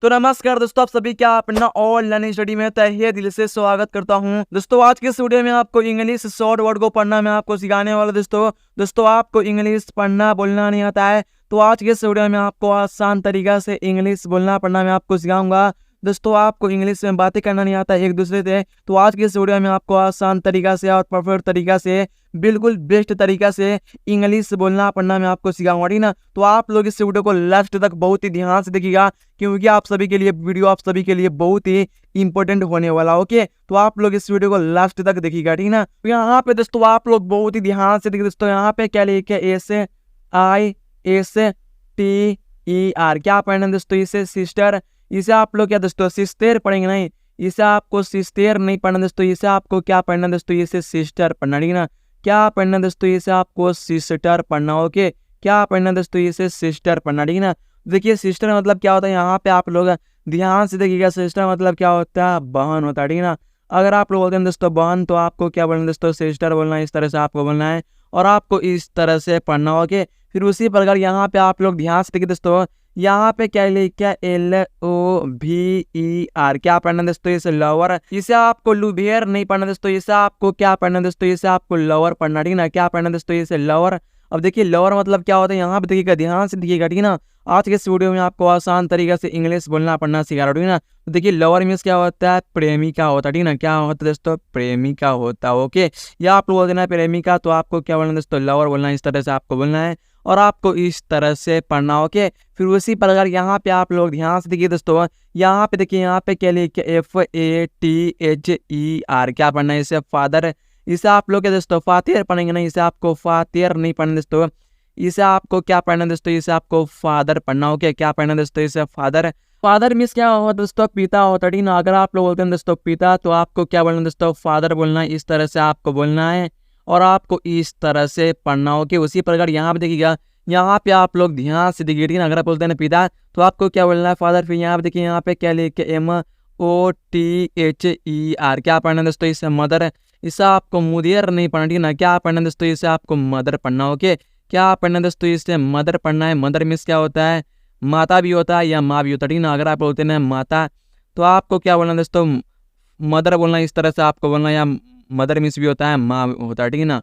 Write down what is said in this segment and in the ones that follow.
तो नमस्कार दोस्तों, आप सभी क्या अपना ऑनलाइन स्टडी में तहे दिल से स्वागत करता हूं। दोस्तों आज के इस वीडियो में आपको इंग्लिश शॉर्ट वर्ड को पढ़ना मैं आपको सिखाने वाला। दोस्तों आपको इंग्लिश पढ़ना बोलना नहीं आता है तो आज के इस वीडियो में आपको आसान तरीका से इंग्लिश बोलना पढ़ना मैं आपको सिखाऊंगा। दोस्तों आपको इंग्लिश में बातें करना नहीं आता एक दूसरे से, तो आज के इस वीडियो में आपको आसान तरीका से और परफेक्ट तरीका से बिल्कुल बेस्ट तरीका से इंग्लिश बोलना पढ़ना मैं आपको सिखाऊंगा, ठीक ना। तो आप लोग इस वीडियो को लास्ट तक बहुत ही ध्यान से देखिएगा क्योंकि आप सभी के लिए बहुत ही इंपॉर्टेंट होने वाला। ओके, तो आप लोग इस वीडियो को लास्ट तक देखिएगा, ठीक ना। तो यहाँ पे दोस्तों आप लोग बहुत ही ध्यान से देखिए। दोस्तों यहाँ पे क्या लिखे SISTER, क्या पढ़ना है दोस्तों? इसे सिस्टर, इसे आप लोग क्या दोस्तों सिस्टर पढ़ेंगे, नहीं इसे आपको सिस्टर नहीं पढ़ना दोस्तों, इसे आपको क्या पढ़ना दोस्तों? इसे सिस्टर पढ़ना, ठीक ना। क्या पढ़ना दोस्तों? इसे आपको सिस्टर पढ़ना। ओके, क्या पढ़ना दोस्तों? इसे सिस्टर पढ़ना, ठीक ना। देखिए सिस्टर मतलब क्या होता है, यहाँ पे आप लोग ध्यान से देखिएगा। सिस्टर मतलब क्या होता है? बहन होता है, ठीक ना। अगर आप लोग बोलते हैं दोस्तों बहन तो आपको क्या बोलना दोस्तों? सिस्टर बोलना है। इस तरह से आपको बोलना है और आपको इस तरह से पढ़ना। ओके, फिर उसी प्रकार यहाँ पे आप लोग ध्यान से देखिए दोस्तों, यहाँ पे क्या लिखा LOVER, क्या पढ़ना दोस्तों? इसे लवर, इसे आपको लुभियर नहीं पढ़ना दोस्तों, इसे आपको क्या पढ़ना दोस्तों? इसे आपको लवर पढ़ना, ठीक ना। क्या पढ़ना दोस्तों? इसे लवर। अब देखिए लवर मतलब क्या होता है, यहाँ पे देखिएगा, ध्यान से देखिएगा, ठीक ना। आज के इस वीडियो में आपको आसान तरीके से इंग्लिश बोलना पढ़ना सिखा रहा हूँ, ठीक ना। तो देखिए लवर मीन्स क्या होता है? प्रेमिका होता है, ठीक ना। क्या होता है दोस्तों? प्रेमिका होता है। ओके, या आप लोग बोल देना प्रेमिका तो आपको क्या बोलना दोस्तों? लवर बोलना है। इस तरह से आपको बोलना है और आपको इस तरह से पढ़ना। ओके, फिर उसी प्रकार यहाँ पे आप लोग ध्यान से देखिए दोस्तों, यहाँ पे देखिए, यहाँ पे क्या लिखे FATHER, क्या पढ़ना है? इसे फादर, इसे आप लोग क्या दोस्तों? फातिर पढ़ेंगे, नहीं इसे आपको फातिर नहीं पढ़ना दोस्तों, इसे आपको क्या पढ़ना दोस्तों? इसे आपको फादर पढ़ना। ओके, क्या पढ़ना दोस्तों? इसे फादर। फादर मीन्स क्या होता दोस्तों? पिता होता है, ठीक ना। अगर आप लोग बोलते हैं दोस्तों पिता तो आपको क्या बोलना दोस्तों? फादर बोलना है। इस तरह से आपको बोलना है और आपको इस तरह से पढ़ना हो। कि उसी प्रकार यहाँ पे देखिएगा, यहाँ पे आप लोग ध्यान से देखिए, ठीक ना। अगर आप बोलते हैं ना पिता तो आपको क्या बोलना है? फादर। फिर यहाँ पे देखिए, यहाँ पे क्या लिखे MOTHER, क्या पढ़ना दोस्तों? इसे मदर, इसे आपको मुदियर नहीं पढ़ना, ठीक ना। क्या पढ़ना दोस्तों? इसे आपको मदर पढ़ना। ओके, क्या पढ़ना दोस्तों? इसे मदर पढ़ना है। मदर मीन्स क्या होता है? माता भी होता है या माँ भी होता है, ठीक ना। अगर आप बोलते हैं माता तो आपको क्या बोलना दोस्तों? मदर बोलना। इस तरह से आपको बोलना, या मदर मीन्स भी होता है माँ होता है, ठीक ना।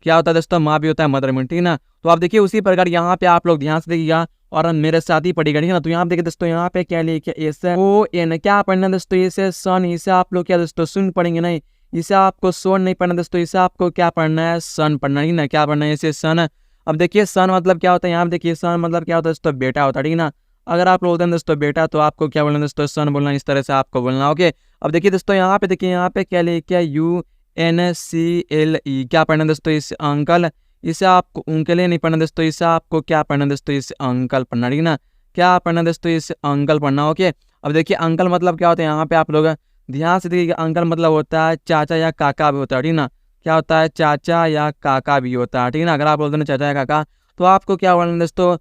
क्या होता है दोस्तों? माँ भी होता है, मदर मीन्स, ठीक ना। तो आप देखिए उसी प्रकार यहाँ पे आप लोग ध्यान से देखिएगा और मेरे साथ ही पढ़िएगा, ठीक है ना। तो यहाँ पे देखिए दोस्तों, यहाँ पे क्या लिखे SON, क्या पढ़ना दोस्तों? इसे सन, इसे आप लोग क्या दोस्तों? सुन पढ़ेंगे, नहीं इसे आपको सोन नहीं पढ़ना दोस्तों, इसे आपको क्या पढ़ना है? सन पढ़ना, ठीक ना। क्या पढ़ना है? इसे सन। अब देखिए सन मतलब क्या होता है, यहाँ पे देखिए सन मतलब क्या होता है दोस्तों? बेटा होता है, ठीक ना। अगर आप बोलते हैं दोस्तों बेटा तो आपको क्या बोलना दोस्तों? सन बोलना। इस तरह से आपको बोलना। ओके, अब देखिए दोस्तों, यहाँ पे देखिए, यहाँ पे क्या लिखा है UNCLE, क्या पढ़ना दोस्तों? इसे अंकल, इसे आपको उनकले नहीं पढ़ना दोस्तों, इसे आपको क्या पढ़ना दोस्तों? इसे अंकल पढ़ना, ठीक ना। क्या पढ़ना दोस्तों? इसे अंकल पढ़ना। ओके, अब देखिए अंकल मतलब क्या होता है, यहाँ पे आप लोग ध्यान से देखिए। अंकल मतलब होता है चाचा या काका भी होता है, ठीक ना। क्या होता है? चाचा या काका भी होता है, ठीक ना। अगर आप बोलते हैं चाचा या काका तो आपको क्या बोलना दोस्तों?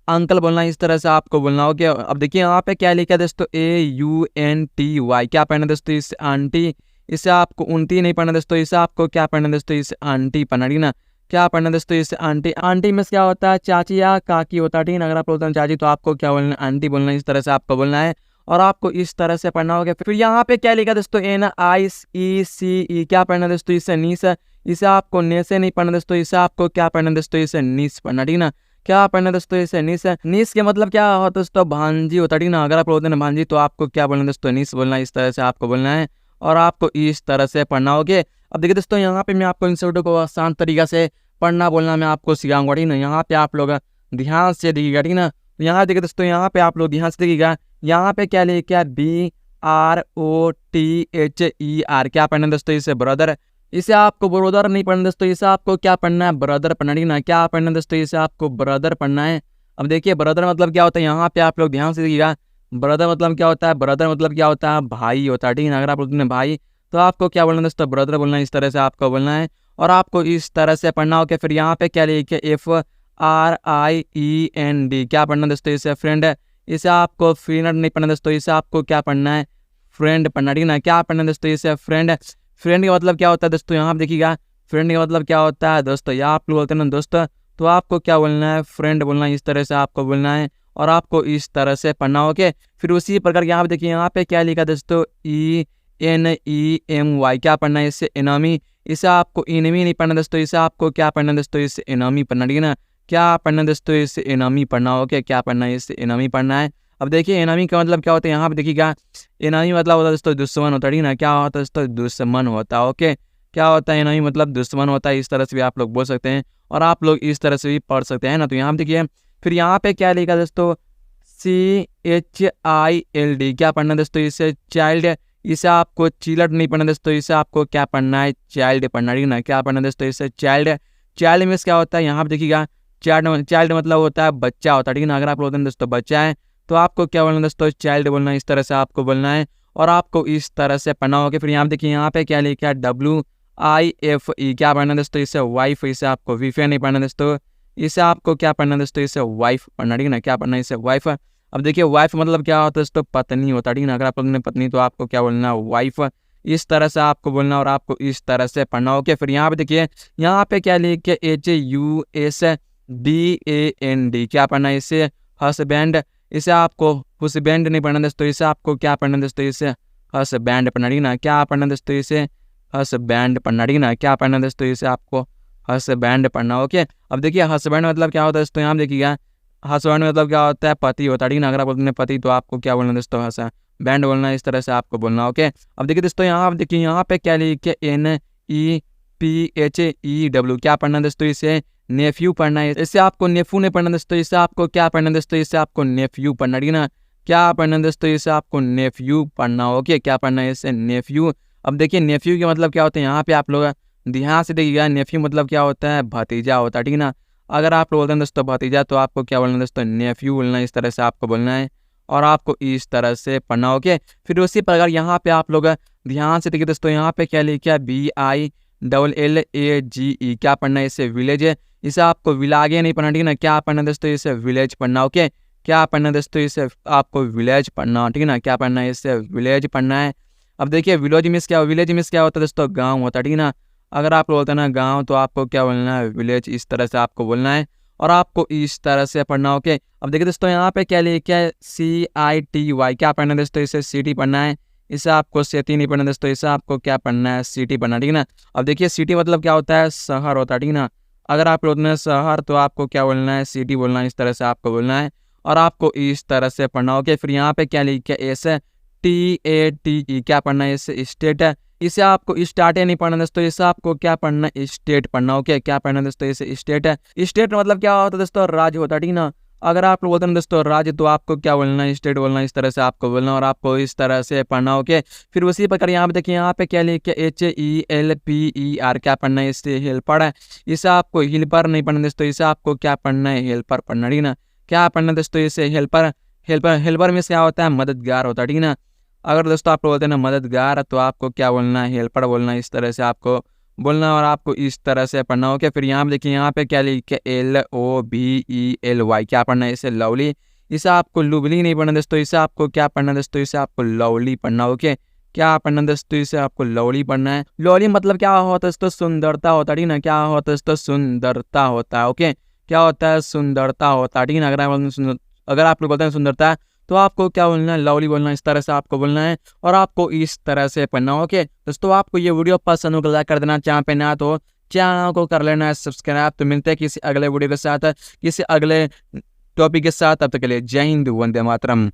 अंकल बोलना। इस तरह से आपको बोलना हो। क्या अब देखिए यहाँ पे क्या लिखा है दोस्तों? AUNTY, क्या पढ़ना दोस्तों? इसे आंटी, इसे आपको उनती नहीं पढ़ना दोस्तों, इसे आपको क्या पढ़ना दोस्तों? इसे आंटी पढ़ना, ठीक ना। क्या पढ़ना दोस्तों? इसे आंटी। आंटी में क्या होता है? चाची या काकी होता है, ठीक ना। अगर आप बोलते हैं चाची तो आपको क्या बोलना है? आंटी बोलना। इस तरह से आपको बोलना है और आपको इस तरह से पढ़ना होगा। फिर यहाँ पे क्या लिखा दोस्तों? NICE, क्या पढ़ना दोस्तों? इसे नीस, इसे आपको नेसे नहीं पढ़ना दोस्तों, इसे आपको क्या पढ़ना दोस्तों? इसे नीस पढ़ना, ठीक ना। क्या पढ़ना दोस्तों? इसे नीस। नीस के मतलब क्या होता है दोस्तों? भांजी होता है, ठीक ना। अगर आप बोलते हैं भांजी तो आपको क्या बोलना दोस्तों? नीस बोलना। इस तरह से आपको बोलना है और आपको इस तरह से पढ़ना होगा। अब देखिए दोस्तों, यहाँ पे मैं आपको इन शब्दों को आसान तरीका से पढ़ना बोलना मैं आपको सिखाऊंगा, ठीक ना। यहाँ पे आप लोग ध्यान से देखिएगा, ठीक ना। तो यहाँ देखिए दोस्तों, यहाँ पे आप लोग ध्यान से देखिएगा, यहाँ पे क्या लिखा है? BROTHER, क्या पढ़ना दोस्तों? इसे ब्रदर, इसे आपको ब्रदर नहीं पढ़ना दोस्तों, इसे आपको क्या पढ़ना है? ब्रदर पढ़ना, ठीक ना। क्या पढ़ना दोस्तों? इसे आपको ब्रदर पढ़ना है। अब देखिए ब्रदर मतलब क्या होता है, यहाँ पे आप लोग ध्यान से देखिएगा। ब्रदर मतलब क्या होता है? ब्रदर मतलब क्या होता है? भाई होता है, ठीक ना। अगर आप बोलते हैं भाई तो आपको क्या बोलना दोस्तों? ब्रदर बोलना। इस तरह से आपको बोलना है और आपको इस तरह से पढ़ना होगा। फिर यहाँ पे क्या लिखे? FRIEND, क्या पढ़ना दोस्तों? इसे फ्रेंड, इसे आपको फ्रेंड नहीं पढ़ना दोस्तों, इसे आपको क्या पढ़ना है? फ्रेंड पढ़ना, ठीक ना। क्या पढ़ना दोस्तों? इसे फ्रेंड। फ्रेंड का मतलब क्या होता है दोस्तों? यहाँ पे देखिएगा, फ्रेंड का मतलब क्या होता है दोस्तों? या आप लोग बोलते हैं ना दोस्त तो आपको क्या बोलना है? फ्रेंड बोलना। इस तरह से आपको बोलना है और आपको इस तरह से पढ़ना है। ओके, फिर उसी प्रकार यहाँ पे देखिए, यहाँ पे क्या लिखा दोस्तों, ENEMY, क्या पढ़ना है इससे, एनामी। इसे आपको एनिमी नहीं पढ़ना दोस्तों, इसे आपको क्या पढ़ना दोस्तों, इससे एनामी पढ़ना, ठीक है ना। क्या पढ़ना दोस्तों, इससे एनामी पढ़ना। ओके, क्या पढ़ना है, इससे एनामी पढ़ना है। अब देखिए एनामी का मतलब क्या होता है, यहाँ पे देखिएगा, एनामी मतलब होता है दोस्तों दुश्मन होता है, ठीक है ना। क्या होता है दोस्तों, दुश्मन होता है। ओके, क्या होता है एनामी मतलब दुश्मन होता है, इस तरह से भी आप लोग बोल सकते हैं और आप लोग इस तरह से भी पढ़ सकते हैं ना। तो यहाँ पे देखिए, फिर यहाँ पे क्या लिखा दोस्तों, CHILD, क्या पढ़ना दोस्तों, इसे चाइल्ड। इसे आपको चिल्ड नहीं पढ़ना दोस्तों, इसे आपको क्या पढ़ना है, चाइल्ड पढ़ना, ठीक है ना। क्या पढ़ना दोस्तों, इसे चाइल्ड। चाइल्ड मीन्स क्या होता है, यहाँ पे देखिएगा, चाइल्ड मतलब होता है बच्चा होता है, ठीक है ना। अगर आप बोलते हैं दोस्तों बच्चा है तो आपको क्या बोलना दोस्तों, चाइल्ड बोलना है, इस तरह से आपको बोलना है और आपको इस तरह से पढ़ना होगा। फिर यहाँ पे देखिए, यहाँ पे क्या लिखा है, WIFE, क्या पढ़ना दोस्तों, इसे वाइफ। इसे आपको वीफे नहीं पढ़ना दोस्तों, इसे आपको क्या पढ़ना दोस्तों, इसे वाइफ पढ़ना, ठीक है ना। क्या पढ़ना है, इसे वाइफ। अब देखिए वाइफ मतलब क्या होता है दोस्तों, पत्नी होता है, ठीक है ना। अगर आप लोगों ने पत्नी तो आपको क्या बोलना है, वाइफ। इस तरह से आपको बोलना और आपको इस तरह से पढ़ना। ओके, फिर यहाँ पे देखिए, यहाँ पे क्या लिखे, HUSBAND, क्या पढ़ना है, इसे हस्बैंड। इसे आपको हस्बैंड नहीं पढ़ना दोस्तों, इसे आपको क्या पढ़ना दोस्तों, इसे हस्बैंड पढ़ना, ठीक है ना। क्या पढ़ना दोस्तों, इसे हस्बैंड पढ़ना, ठीक है ना। क्या पढ़ना दोस्तों, इसे आपको हस्बैंड पढ़ना। ओके, अब देखिए हस्बैंड मतलब क्या होता है दोस्तों, यहाँ पे देखिएगा, हस्बैंड मतलब क्या होता है, पति होता है, ठीक है ना। अगर आप बोलते हैं पति तो आपको क्या बोलना दोस्तों, हस्बैंड बोलना, इस तरह से आपको बोलना। ओके, अब देखिए दोस्तों, यहाँ पे देखिए, यहाँ पे क्या लिखे, NEPHEW, क्या पढ़ना दोस्तों, इसे नेफ्यू पढ़ना है। इससे आपको नेफ्यू नहीं पढ़ना दोस्तों, इससे आपको क्या पढ़ना दोस्तों, इससे आपको नेफ्यू पढ़ना, ठीक है ना। क्या पढ़ना दोस्तों, इससे आपको नेफ्यू पढ़ना। ओके, क्या पढ़ना है, इससे नेफ्यू। अब देखिए नेफ्यू के मतलब क्या होते हैं, यहाँ पे आप लोग ध्यान से देखिएगा, नेफ्यू मतलब क्या होता है, भतीजा होता है, ठीक है ना। अगर आप बोलते हैं दोस्तों भतीजा तो आपको क्या बोलना है दोस्तों, नेफ्यू बोलना है, इस तरह से आपको बोलना है और आपको इस तरह से पढ़ना। ओके, फिर उसी प्रकार यहाँ पे आप लोग ध्यान से देखिए दोस्तों, यहाँ पे क्या लिखा, VILLAGE, क्या पढ़ना है, इसे विलेज है। इसे आपको विलागे नहीं पढ़ना, ठीक है ना। क्या पढ़ना दोस्तों, इसे विलेज पढ़ना। ओके, क्या पढ़ना दोस्तों, इसे आपको विलेज पढ़ना, ठीक है ना। क्या पढ़ना है, इसे विलेज पढ़ना है। अब देखिए विलेज मीन्स क्या होता है दोस्तों, गाँव होता है, ठीक है ना। अगर आप बोलते हैं ना गाँव तो आपको क्या बोलना है, विलेज, इस तरह से आपको बोलना है और आपको इस तरह से पढ़ना। ओके, अब देखिए दोस्तों, यहाँ पे क्या लिखा है, CITY, क्या पढ़ना है दोस्तों, इसे सिटी पढ़ना है। इसे आपको सेती नहीं पढ़ना दोस्तों, इसे आपको क्या पढ़ना है, सिटी पढ़ना, ठीक है ना। अब देखिए सिटी मतलब क्या होता है, शहर होता है, ठीक है ना। अगर आप बोलते हैं शहर तो आपको क्या बोलना है, सिटी बोलना है, इस तरह से आपको बोलना है और आपको इस तरह से पढ़ना। ओके, फिर यहाँ पे क्या लिखा है, STATE, क्या पढ़ना है, इसे स्टेट है। इसे आपको स्टार्ट नहीं पढ़ना दोस्तों, इसे आपको क्या पढ़ना है, स्टेट पढ़ना। ओके, क्या पढ़ना दोस्तों, इसे स्टेट है। स्टेट मतलब क्या होता है दोस्तों, राज्य होता है, ठीक है ना। अगर आप बोलते हैं दोस्तों राज्य तो आपको क्या बोलना है, स्टेट बोलना है, इस तरह से आपको बोलना और आपको इस तरह से पढ़ना। ओके, फिर उसी प्रकार यहाँ पे देखिए, यहाँ पे क्या लिखे, HELPER, क्या पढ़ना है, इससे हेल्पर है। इसे आपको हेल्पर नहीं पढ़ना दोस्तों, इसे आपको क्या पढ़ना है, हेल्पर पढ़ना, ठीक है ना। क्या पढ़ना दोस्तों, इसे हेल्पर। हेल्पर में क्या होता है, मददगार होता है, ठीक है ना। अगर दोस्तों आप बोलते हैं ना मददगार तो आपको क्या बोलना है, हेल्पर बोलना है, इस तरह से आपको बोलना और आपको इस तरह से पढ़ना। ओके, फिर यहाँ पे देखिए, यहाँ पे क्या लिखे, LOVELY, क्या पढ़ना है, इसे लवली। इसे आपको लुबली नहीं पढ़ना दोस्तों, इसे आपको क्या पढ़ना दोस्तों, इसे आपको लवली पढ़ना। ओके, क्या पढ़ना दोस्तों, इसे आपको लवली पढ़ना है। लवली मतलब क्या होता है दोस्तों, सुंदरता होता है, ठीक है ना। क्या होता है दोस्तों, सुंदरता होता है। ओके, क्या होता है, सुंदरता होता है, ठीक है ना। अगर आप लोग बोलते हैं सुंदरता तो आपको क्या बोलना है, लवली बोलना है, इस तरह से आपको बोलना है और आपको इस तरह से पढ़ना। ओके दोस्तों, आपको ये वीडियो पसंद हो लाइक कर देना, चैनल पे ना तो चैनल को कर लेना है सब्सक्राइब। तो मिलते हैं किसी अगले वीडियो के साथ, किसी अगले टॉपिक के साथ, तब तक के लिए जय हिंद, वंदे मातरम।